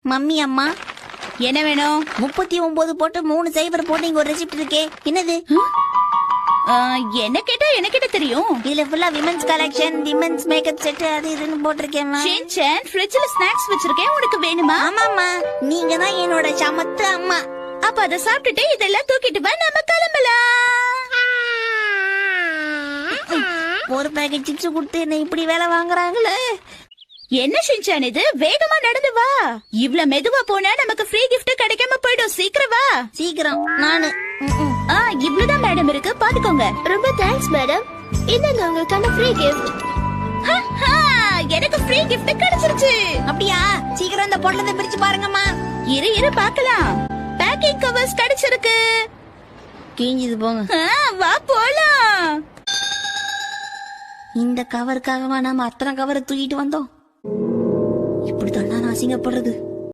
Mummy அம்மா, என்ன வேணும்? 39 போட்டு 3 சைபர் போட்டு இங்க ஒரு ரெசிப்ட் இருக்கே, என்னது? என்ன கேட்டா தெரியும். இதுல ஃபுல்லா women's collection, women's makeup set அது இதுன்னு போட்டிருக்கேன். ஷின்சான், ஃப்ரிட்ஜ்ல ஸ்நாக்ஸ் வச்சிருக்கேன், உனக்கு வேணுமா? ஆமாமா, நீங்க தான் என்னோட சமத்து அம்மா. அப்ப அத சாப்பிட்டுட்டு இதெல்லாம் தூக்கிட்டு வா, நம்ம கிளம்பலாம். ஒரு பேக்கெட் சிப்ஸ் கொடுத்து என்ன இப்படி வேலை வாங்குறாங்களே. என்ன ஷின்சான் இது? வேகமா நடந்து வா. இவ்ளோ மெதுவா போனா நமக்கு ஃப்ரீ gift கிடைக்காம போயிடும். சீக்கிரம் வா. சீக்கிரம். நானு இவ்ளோதான் மேடம் இருக்கு, பாத்துக்கோங்க. ரொம்ப தேங்க்ஸ் மேடம். இதாங்க உங்களுக்கான ஃப்ரீ கிஃப்ட். எனக்கு ஃப்ரீ gift கிடைச்சிருச்சு. அப்படியா? சீக்கிரம் இந்த பொட்டலத்தை பிரிச்சு பாருங்கம்மா. இரு பாக்கலாம். பேக்கிங் கவர்ஸ் கிடைச்சிருக்கு. கிழிஞ்சது போங்க. வா போலாம். இந்த கவருக்காகவா நாம அத்தனை கவரை தூக்கிட்டு வந்தோம்? இப்படித்தான் நான் அசிங்கப்படுறது.